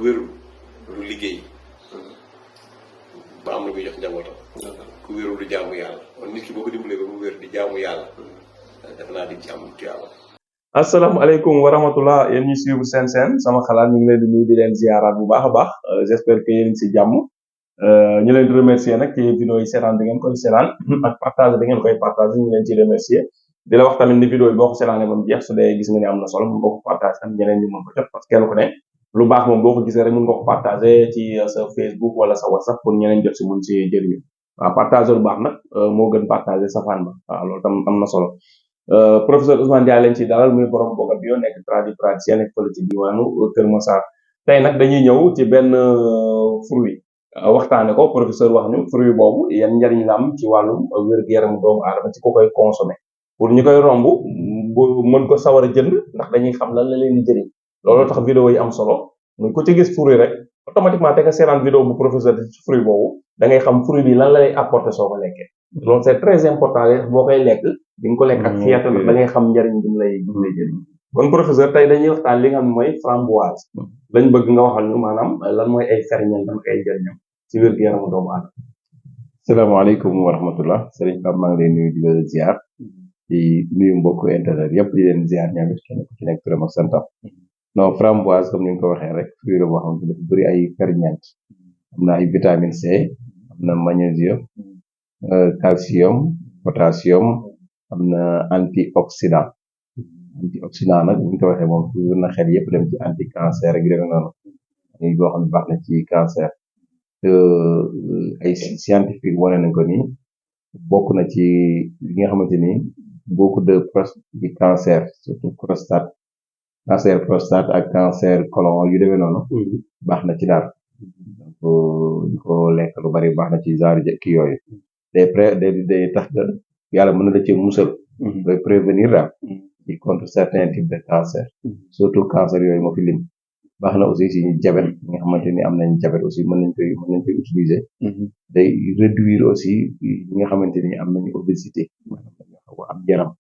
wérul du liggéey ba am na muy jox njabootam ku wérul du jaamu yàlla kon nit ki boo ko dimbalee ba mu wér di jaamu yàlla def naa di ci am tuyaaba. asalaamaaleykum wa rahmatullah yéen ñi suivre seen sama xalaat ñu ngi leen di nuyu di leen ziaraat bu baax a baax j'espère que yéen si jàmm ñu leen di remercier nag ci vidéo yi seetaan da ngeen koy seetaan ak partage da ngeen koy partage ñu leen ci remercier di la wax tamit ni vidéo yi boo ko seetaanee ba mu jeex su dee gis nga ne am na solo mun nga ko partage tam ñeneen ñu mën ko jot parce que kenn ku ne lu baax moom boo ko gisee rek mun nga ko partager ci sa Facebook wala sa WhatsApp pour ñeneen jot si mun si jëriñu waaw partager lu baax nag moo gën partager safaan ba waaw loolu tam am na solo professeur Ousmane Ndiaye lañ ci dalal muy borom Boga Bio nekk praticien nekk fële ci diwaanu Kër Massar tey nag dañuy ñëw ci benn fruit waxtaane ko professeur wax ñu fruit boobu yan njariñ la am ci wàllum wér-gu-yaramu doomu aadama ci ko koy consommer pour ñu koy romb bu mën ko sawar a jënd ndax dañuy xam lan la leen di jëriñ loolu tax vidéo yi am solo muy ku ci gis fruit rek automatiquement te nga seetaan vidéo bu professeur ci fruit boobu da ngay xam fruit bi lan la lay apporter soo ko lekkee loolu c'est très important boo koy lekk di nga ko lekk ak fierté ndax da ngay xam njariñ bi mu lay jëriñ kon professeur tey dañuy waxtaan li nga xam ne mooy framboise lañ bëgg nga waxal ñu maanaam lan mooy ay ferñeentam ak ay njariñam ci wér-gu-yaramu doomu aadama. salaamaaleykum wa rahmatullah Serigne Pape maa ngi lay nuyu di la ziar di nuyu mbokku internet yëpp di leen ziar ñoom it kenn ku ci nekk turam ak santam non framboise comme ni nga ko waxee rek fruit la boo xam ne dafa bëri ay ferñeent am na ay vitamine C am na magnésium calcium potassium am na antioxydant nag bu ñu ko waxee moom toujours na xel yëpp dem ci anti cancer ak yu demee noonu ñuy boo xam ne baax na ci cancer ay scientifique wane nañ ko ni bokk na ci li nga xamante ni beaucoup de cancer surtout prostate ak cancer colon yu demee noonu baax na ci daal donc ñu ko lekk lu bari baax na ci genre kii yooyu day tax yàlla mën na la ci musal doy prévenir daal ci contre certains types de cancer surtout cancer yooyu moo fi lim baax na aussi si diabète ñi nga xamante ni am nañ diabète aussi mën nañ koy utiliser day réduire aussi ñi nga xamante ni am nañu obésité am yaram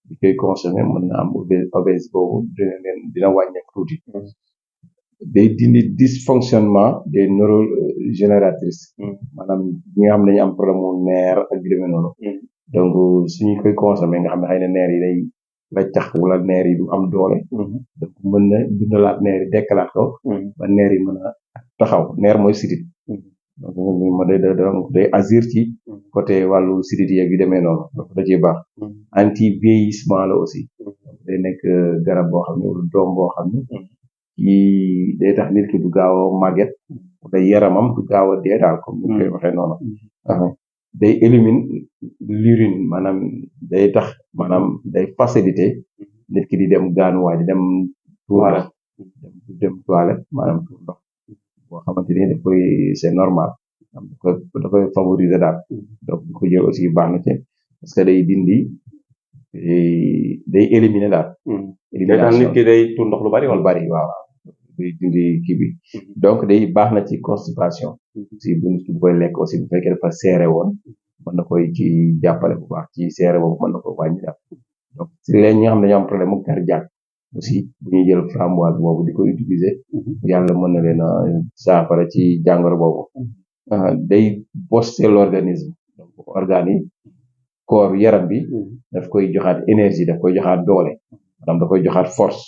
bi koy consommer mën na am obèse boobu dina wàññeeku tuuti day dindi dysfonctionnement des neurogénératrices maanaam ñi nga xam ne dañu am problème mu nerf ak yu demee noonu donc suñu koy consommer nga xam ne xëy na nerf yi day raccax wala neer yi du am doole donc mën na dundalaat neer yi dekkalaat ko ba neer yi mën a taxaw neer mooy sidit donc ma day agir ci côté wàllu sidit yeeg yu demee noonu donc da ciy baax anti vieillissement la aussi day nekk garab boo xam ne wala doom boo xam ne kii day tax nit ki du gaaw a màgget wala yaramam du gaaw a dee daal comme ni koy waxee noonu day élimine l'urine maanaam day tax maanaam day facilité nit ki di dem gaanuwaay di dem toilette maanaam tuur ndox boo xamante ni daf koy c'est normal da koy favoriser daal donc bu ko jël aussi baax na ci parce que day dindi day éliminer daal élimination nit ki day tuur ndox lu bari wala bari waaw day dindi kii bi donc day baax na ci constipation si bu nit ki bu koy lekk aussi bu fekkee dafa seere woon mën na koy ci jàppale bu baax ci seere boobu mën na ko wàññi daal donc si leen ñi nga xam ne dañoo am problème mu cardiaque aussi bu ñuy jël framboise boobu di ko utiliser yàlla mën na leen a saafara ci jàngoro boobu day booster l'organisme donc organes yi corps yaram bi daf koy joxaat énergie daf koy joxaat doole maanaam da koy joxaat force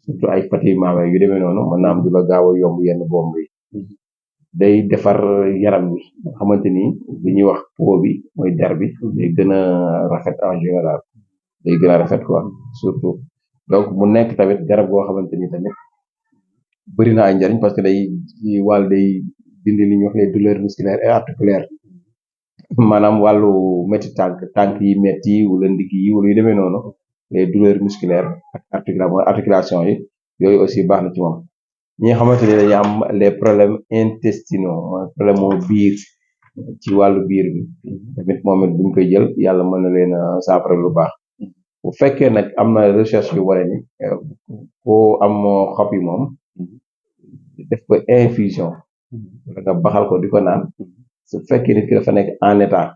surtout ay fatiguement yu demee noonu mën naa am du la gaaw a yomb yenn bomb yi day defar yaram bi nga xamante ni li ñuy wax peau bi mooy der bi day gën a rafet en général day gën a rafet quoi surtout donc mu nekk tamit garab goo xamante ni tamit bëri na ay njariñ parce que day wàll day dindi li ñuy wax les douleurs musculaires et articulaires maanaam wàllu métti tànk yi métti wala ndigg yi wala yu demee noonu les douleurs musculaires ak articulation yi yooyu aussi baax na ci moom ñi nga xamante ni dañuy am les problèmes intestinaux mooy problème moo biir ci wàllu biir bi tamit moom it buñ koy jël yàlla mën na leen saafara lu baax bu fekkee nag am na recherche yu wane ni koo am xob yi moom def ko infusion wala nga baxal ko di ko naan su fekkee nit ki dafa nekk en état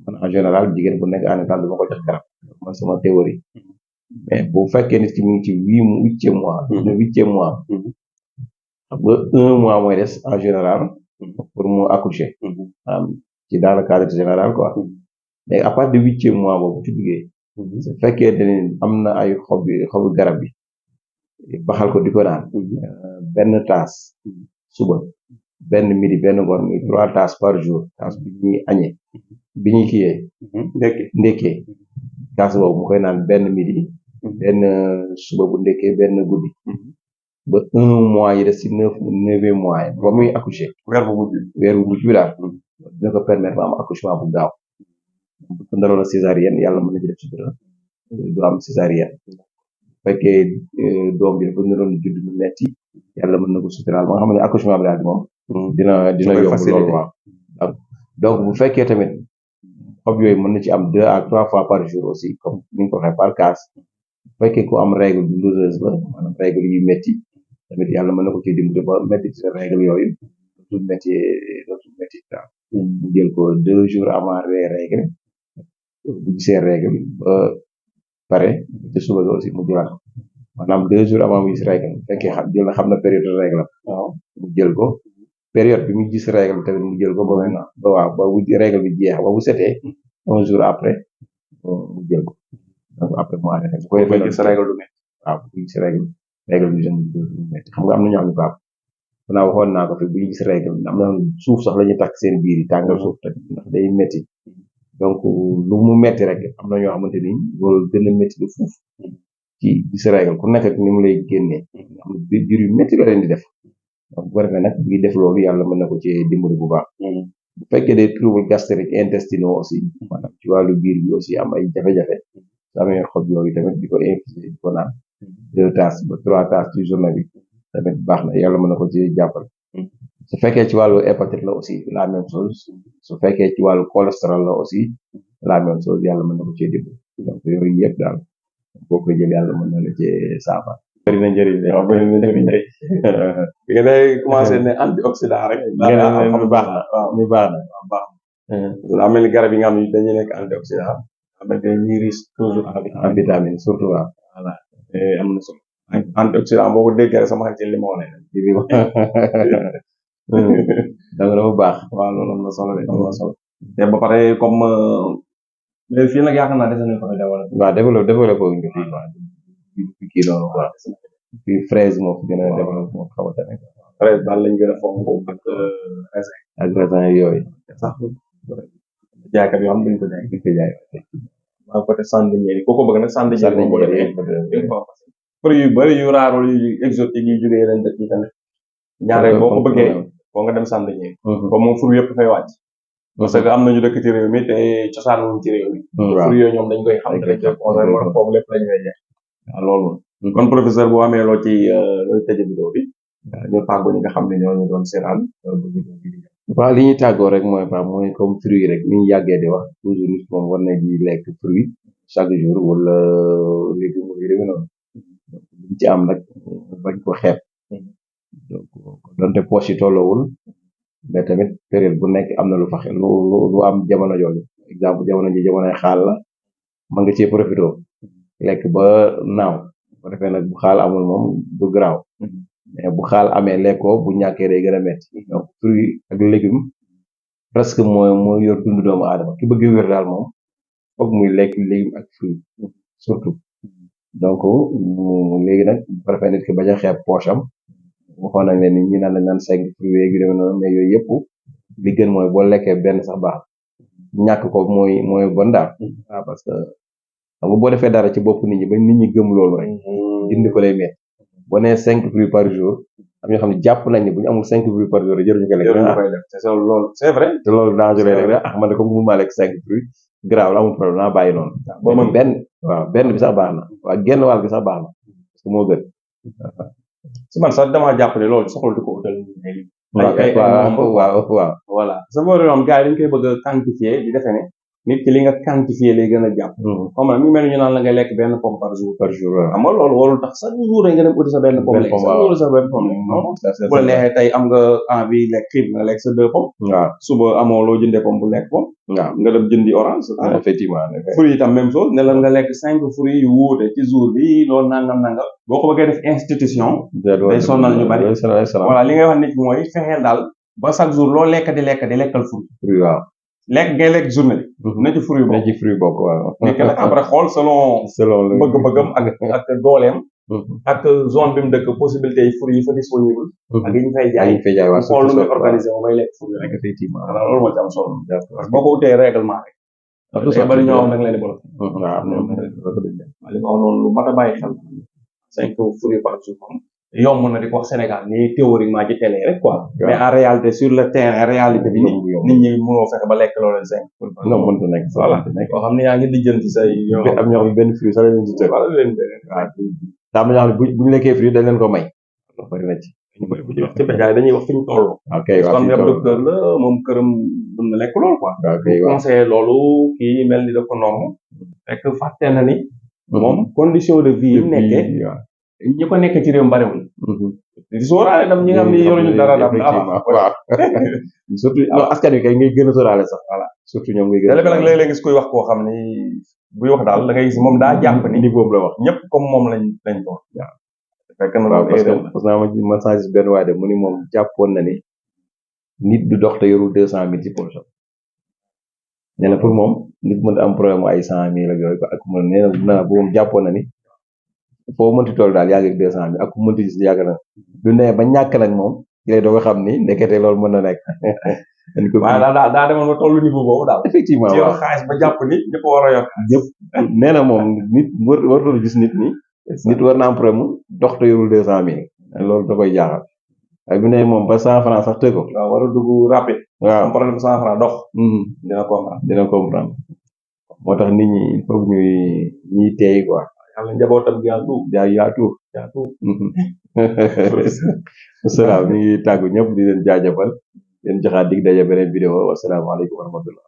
man en général jigéen bu nekk en état du ma ko jox garab man sama théorie mais bu fekkee nit ki mu ngi ci huitième mois xam nga 1 mois mooy des en général pour mu accoucher ci dans le cadre général quoi mais à partir de 8e mois boobu ci duggee su fekkee ne am na ay xobu garab bi baxal ko di ko naan benn taas suba benn midi benn ngoon muy 3 tasses par jour taas bi ñuy añee bi ñuy kiyee ndekkee taas boobu mu koy naan benn midi benn suba bu ndekkee benn guddi ba 1 mois yi des ci 9e mois yi ba muy accoucher weer bu mujj bi daal dina ko permettre am accouchement bu gaaw bu ko ndaloon a césarienne yàlla mën na ci def ci dara du am césarienne fekkee doom bi dafa naroon judd mu metti yàlla mën na ko suturaal ba nga xam ne accouchement bi daal moom dina yomb loolu waaw donc bu fekkee tamit xob yooyu mën na ci am 2 à 3 fois par jour aussi comme ni nga ko waxee par cas bu fekkee ku am règle douloureuse la maanaam règle yu metti tamit yàlla mën na ko ci dimbali ba metti ci règle yooyu dootul metti daal mu jël ko 2 jours avant les règles bu gisee règle ba pare ci suba ga aussi mu jëlaat ko maanaam 2 jours avant mu gis règle bu fekkee xam na période règle waaw mu jël ko période bi mu gis règle tamit mu jël ko ba bu règle bi jeex ba bu setee 1 jour après mu jël ko donc après mu arrêté bu koy gis règle du métti waaw bu gis règle bi du métti xam nga am na ñoo xam ne baax naa waxoon naa ko fi bu ñu gis règle am na suuf sax la ñuy takk seen biir yi tàngal suuf tamit ndax day métti donc lu mu métti rek am na ñoo xamante ni loolu gën a métti de fuuf ci gis règle ku nekk ni mu lay génnee am na biir yu métti la leen di def donc bu ko defee nag buy def loolu yàlla mën na ko ci dimbali bu baax bu fekkee des troubles gastriques intestinaux aussi maanaam ci wàllu biir bi aussi am ay jafe-jafe su amee xob yooyu tamit di ko infuser di ko naan 2 tasses ba 3 tasses ci journée bi tamit baax na yàlla mën na ko ci jàppal su fekkee ci wàllu hépatite la aussi la même chose su fekkee ci wàllu cholestérol la aussi la même chose yàlla mën na ko ci dimbali donc yooyu yëpp daal boo koy jël yàlla mën na la ci saafara bëri na njëriñ de waaw bëri na njëriñ de bi nga day commencé ne antioxydant rek mi baax na waaw mi baax na waaw baax na daa mel ni garab yi nga xam ne dañuy nekk antioxydant xam ne dañuy riche toujours en vitamine surtout waaw voilà am na solo antioxydant boo ko déggee rek sama xel ci li ma wane donc dafa baax waaw loolu am na solo de am na solo te ba pare comme mais fii nag yaakaar naa des nañu ko développé waaw développé ko ñu fii kii noonu quoi fii fraise moo fi gën a développé moo xaw a tane fraise daal lañ gën a fonk ak raisin yooyu sax jaaykat yoo xam duñ ko jaay maa côté sandinière yi koo ko bëgg nag sandinière moom produit yu bëri yu raarul yu exotique yi jógee yeneen dëkk yi tamit ñaare boo ko bëggee boo nga dem sandinière ba moom fruit yëpp fay wàcc parce que am nañu dëkk ci réew mi te cosaanu ci réew mi fruit yooyu ñoom dañ koy xam te dañ koy war foofu lépp lañ koy jeex waaw loolu kon professeur boo amee loo ci looy tëjee vidéo bi ñu tàggoo ñi nga xam ne ñoo ñu doon seetaan waaw li ñuy tàggoo rek mooy comme fruit rek ni ñu yàggee di wax toujours nit moom war na di lekk fruit chaque jour wala légume yu demee noonu liñ ci am nag bañ ko xeeb donc donte poche yi tolloowul mais tamit période bu nekk am na lu fa lu am jamono jooju exemple jamono ji jamonoy xaal la mën nga cee profité lekk ba naaw bu defee nag bu xaal amul moom du garaaw mais bu xaal amee lekkoo bu ñàkkee day gën a metti donc fruit ak légume presque moo yor dundu doomu aadama ki bëgg wér daal moom foog muy lekk légume ak fruit surtout donc léegi nag bu ko defee nit ki bañ a xeeb poche am waxoon nañ leen ni ñi naan lañ naan 5 fruits yu demee noonu mais yooyu yëpp li gën mooy boo lekkee benn sax baax ñàkk ko mooy bon daal waaw parce que xam nga boo defee dara ci bopp nit ñi ba nit ñi gëm loolu rek dindi ko lay métti boo nee 5 fruits par jour am ñoo xam ne jàpp nañ ne bu ñu amul 5 fruits par jour jëruñu ko lekk c'est vrai te loolu dangereux rek man de comme mu maa lekk 5 fruits grave la amul problème naa bàyyi noonu boo mën benn bi sax baax na waaw genn wàll bi sax baax na parce que moo gën si man sax damaa jàpp ne loolu soxla di ko utal waaw voilà sama réew am gars yi dañ koy bëgg a quantifier di defe ne nit ki li nga quantifié lay gën a jàpp xam nga mi mel ñu naan la ngay lekk benn pomme par jour xam nga loolu warul tax chaque jour nga dem uti sa benn pomme lekk chaque jour sa benn pomme lekk non bu la neexee tey am nga envie lekk xiif nga lekk sa 2 pommes waaw suba amoo loo jëndee pomme bu lekk pomme waaw nga dem jëndi orange effectivement fruits yi tam même chose ne la nga lekk 5 fruits yu wuute ci jour bi loolu nangam boo ko bëggee def institution day sonal ñu bari voilà li ngay wax nit mooy fexeel daal ba chaque jour loo lekk di lekkal fruit waaw lekk ngay lekk journée bi na ci fruit bokk waaw nit ki nag après xool selon bëgg-bëggam ak dooleem ak zone bi mu dëkk possibilité yi fruit yi fa disponible ak yi ñu fay jaay waaw xool lu muy organisé wu bay lekk fruit rek effectivement loolu moo ci am solo parce que boo ko utee règlement rek parce que bari ñoo xam nag leen di bloqué waaw li nga wax noonu lu mat a bàyyi xel 5 fruits par jour yomb na di ko wax Sénégal nii théoriquement ci télé rek quoi mais en réalité sur le terrain réalité bi nit ñi mënoo fexe ba lekk loolu 5 fruits non mënta nekk voilà koo xam ne yaa ngi lijjanti say am ñoo xam ne benn fruit sax leen ci tëj wala leen waaw daa ma ñoo xam ne bu ñu lekkee fruit dañ leen ko may bari na ci bu ñu wax ci béjaay dañuy wax fi ñu toll ok waaw kon nga docteur la moom këram dun na lekk loolu quoi conseillé loolu kii mel ni dafa norme fekk fàtte na ni moom condition de vie yi nekkee ñi ko nekk ci réew bariwul di sóoraale tam ñi nga xam ne yoruñu dara dam waaw surtout non askan wi kay ngay gën a sóoraale sax voilà surtout ñoom ngay gën a nag léeg-léeg gis koy wax koo xam ni buy wax daal da ngay gis moom daa jàpp ni niveau la wax ñëpp comme moom lañ toog waaw fekk na waaw parce que ma change benn waay de mu ni moom jàppoon na ni nit du dox te yorul 200,000 ci poche nee na pour moom nit mën am problème ay 100,000 ak yooyu ak man nee na bu moom jàppoon na ni foo mënti toll daal yàgg ak 200,000 ak ku mënti gis yàgg na du ne ba ñàkk nag moom lay doo ko xam ni ndekete loolu mën na nekk. waaw daa demoon ba tollu niveau boobu daal. effectivement ci yor xaalis ba jàpp ni ñëpp war a yor. ñëpp nee na moom nit warul gis nit ni nit war na am problème mu dox te yorul 200,000 loolu da koy jaaxal waaye bu ne moom ba 100 francs sax tëgg ko. waaw war a dugg rapide. waaw am problème 100 francs dox. dina comprendre. moo tax nit ñi il faut ñuy teey quoi. yàlla njabootam gi yaatu. salaam ñu ngi tàggu ñëpp di leen jaajëfal di leen joxaat dig daje beneen vidéo wasalaamaaleykum wa rahmatullah